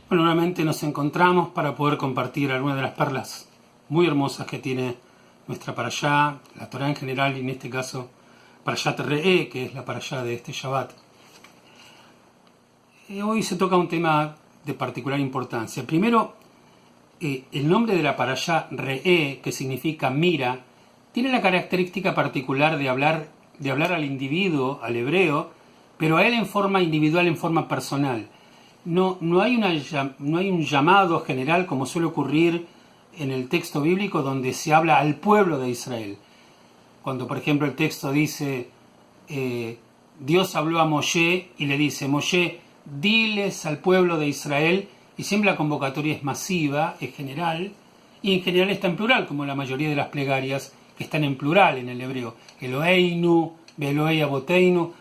Bueno, nuevamente nos encontramos para poder compartir algunas de las perlas muy hermosas que tiene nuestra parashá, la Torá en general, y en este caso Parashat Re'eh, que es la parashá de este Shabbat. Hoy se toca un tema de particular importancia. Primero, el nombre de la parashá Re'eh, que significa mira, tiene la característica particular de hablar al individuo, al hebreo, pero a él en forma individual, en forma personal. No hay un llamado general como suele ocurrir en el texto bíblico donde se habla al pueblo de Israel. Cuando, por ejemplo, el texto dice, Dios habló a Moshe y le dice, Moshe, diles al pueblo de Israel, y siempre la convocatoria es masiva, es general, y en general está en plural, como la mayoría de las plegarias que están en plural en el hebreo. Eloheinu, Beloei Aboteinu,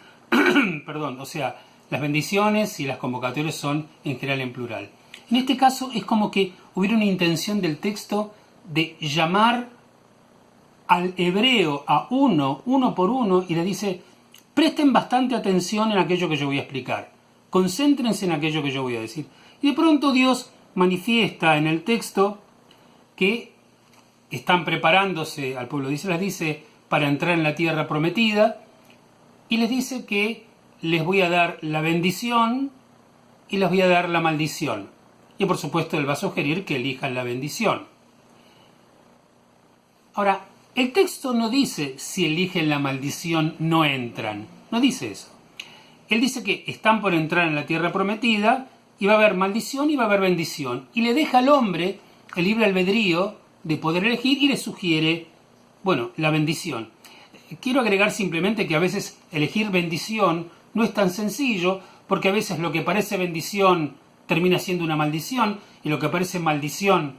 perdón, o sea, las bendiciones y las convocatorias son en general en plural. En este caso es como que hubiera una intención del texto de llamar al hebreo a uno por uno, y le dice, presten bastante atención en aquello que yo voy a explicar, concéntrense en aquello que yo voy a decir. Y de pronto Dios manifiesta en el texto que están preparándose al pueblo de Israel, les dice, para entrar en la tierra prometida, y les dice que les voy a dar la bendición y les voy a dar la maldición. Y por supuesto él va a sugerir que elijan la bendición. Ahora, el texto no dice si eligen la maldición no entran. No dice eso. Él dice que están por entrar en la tierra prometida y va a haber maldición y va a haber bendición. Y le deja al hombre el libre albedrío de poder elegir y le sugiere, la bendición. Quiero agregar simplemente que a veces elegir bendición no es tan sencillo, porque a veces lo que parece bendición termina siendo una maldición, y lo que parece maldición,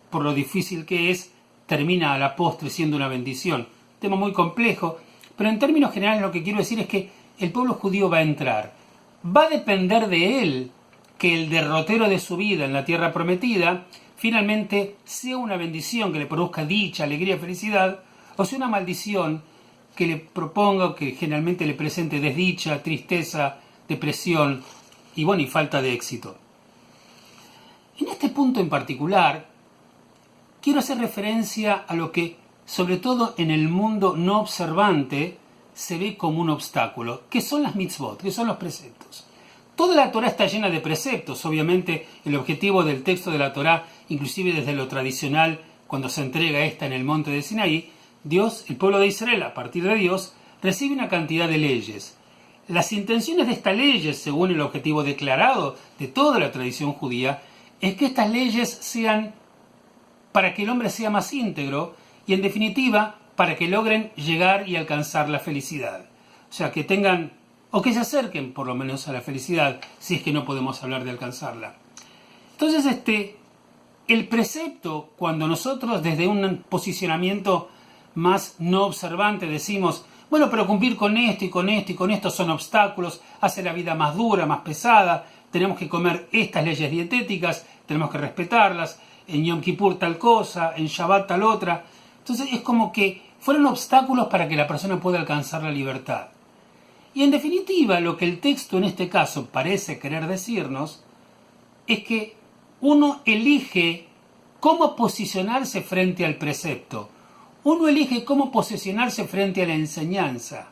por lo difícil que es, termina a la postre siendo una bendición. Tema muy complejo, pero en términos generales lo que quiero decir es que el pueblo judío va a entrar. Va a depender de él que el derrotero de su vida en la tierra prometida finalmente sea una bendición que le produzca dicha, alegría, felicidad, o sea una maldición que le proponga, que generalmente le presente desdicha, tristeza, depresión y falta de éxito. En este punto en particular, quiero hacer referencia a lo que, sobre todo en el mundo no observante, se ve como un obstáculo, que son las mitzvot, que son los preceptos. Toda la Torá está llena de preceptos. Obviamente el objetivo del texto de la Torá, inclusive desde lo tradicional, cuando se entrega esta en el monte de Sinaí, Dios, el pueblo de Israel, a partir de Dios, recibe una cantidad de leyes. Las intenciones de estas leyes, según el objetivo declarado de toda la tradición judía, es que estas leyes sean para que el hombre sea más íntegro y, en definitiva, para que logren llegar y alcanzar la felicidad. O sea, que tengan, o que se acerquen por lo menos a la felicidad, si es que no podemos hablar de alcanzarla. Entonces, el precepto, cuando nosotros desde un posicionamiento más no observante decimos, pero cumplir con esto y con esto y con esto son obstáculos, hace la vida más dura, más pesada, tenemos que comer estas leyes dietéticas, tenemos que respetarlas, en Yom Kippur tal cosa, en Shabbat tal otra. Entonces es como que fueron obstáculos para que la persona pueda alcanzar la libertad. Y en definitiva, lo que el texto en este caso parece querer decirnos es que uno elige cómo posicionarse frente al precepto. Uno elige cómo posicionarse frente a la enseñanza,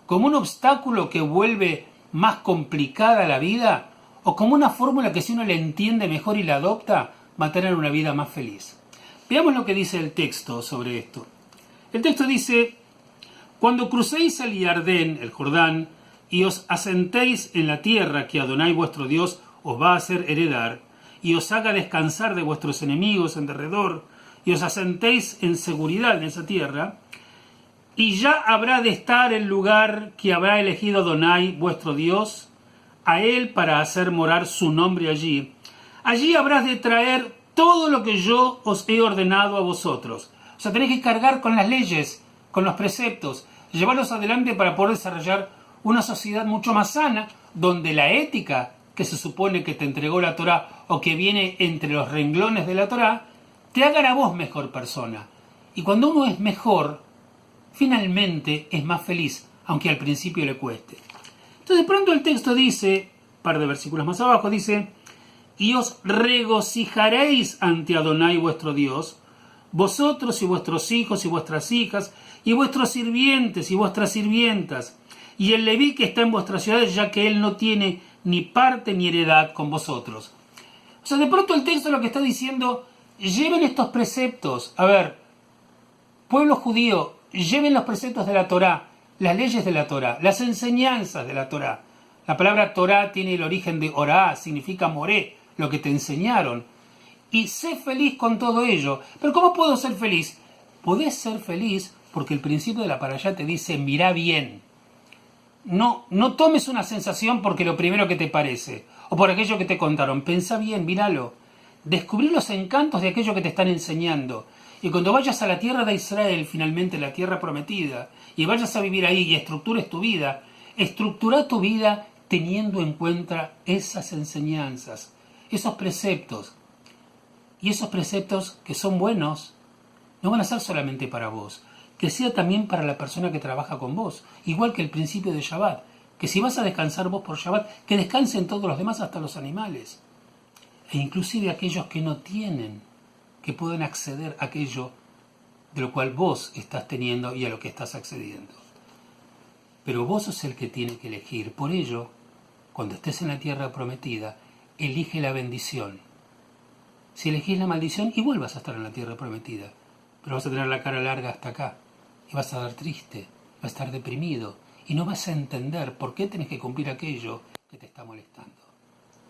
como un obstáculo que vuelve más complicada la vida, o como una fórmula que si uno la entiende mejor y la adopta, va a tener una vida más feliz. Veamos lo que dice el texto sobre esto. El texto dice, cuando crucéis el Jardín, el Jordán, y os asentéis en la tierra que Adonai vuestro Dios os va a hacer heredar, y os haga descansar de vuestros enemigos en derredor, y os asentéis en seguridad en esa tierra, y ya habrá de estar el lugar que habrá elegido Adonai vuestro Dios, a él para hacer morar su nombre allí. Allí habrás de traer todo lo que yo os he ordenado a vosotros. O sea, tenéis que cargar con las leyes, con los preceptos, llevarlos adelante para poder desarrollar una sociedad mucho más sana, donde la ética que se supone que te entregó la Torá o que viene entre los renglones de la Torá, te hagan a vos mejor persona. Y cuando uno es mejor, finalmente es más feliz, aunque al principio le cueste. Entonces de pronto el texto dice, un par de versículos más abajo, dice, y os regocijaréis ante Adonai vuestro Dios, vosotros y vuestros hijos y vuestras hijas, y vuestros sirvientes y vuestras sirvientas, y el Leví que está en vuestras ciudades, ya que él no tiene ni parte ni heredad con vosotros. O sea, de pronto el texto lo que está diciendo, lleven estos preceptos. A ver, pueblo judío, lleven los preceptos de la Torá, las leyes de la Torá, las enseñanzas de la Torá. La palabra Torá tiene el origen de orá, significa moré, lo que te enseñaron. Y sé feliz con todo ello. Pero ¿cómo puedo ser feliz? Podés ser feliz porque el principio de la parashá te dice, mirá bien. No tomes una sensación porque lo primero que te parece, o por aquello que te contaron. Pensá bien, míralo. Descubrí los encantos de aquello que te están enseñando. Y cuando vayas a la tierra de Israel, finalmente la tierra prometida, y vayas a vivir ahí y estructura tu vida teniendo en cuenta esas enseñanzas, esos preceptos. Y esos preceptos que son buenos, no van a ser solamente para vos, que sea también para la persona que trabaja con vos, igual que el principio de Shabbat, que si vas a descansar vos por Shabbat, que descansen todos los demás, hasta los animales, e inclusive aquellos que no tienen, que pueden acceder a aquello de lo cual vos estás teniendo y a lo que estás accediendo. Pero vos sos el que tiene que elegir. Por ello, cuando estés en la tierra prometida, elige la bendición. Si elegís la maldición, igual vas a estar en la tierra prometida, pero vas a tener la cara larga hasta acá, y vas a estar triste, vas a estar deprimido, y no vas a entender por qué tenés que cumplir aquello que te está molestando.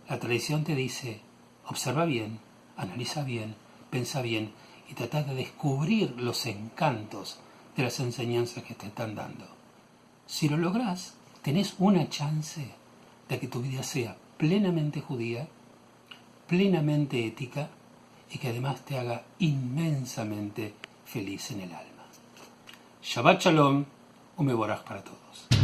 La tradición te dice, observa bien, analiza bien, pensa bien, y trata de descubrir los encantos de las enseñanzas que te están dando. Si lo lográs, tenés una chance de que tu vida sea plenamente judía, plenamente ética, y que además te haga inmensamente feliz en el alma. Shabbat Shalom, un mevoraj para todos.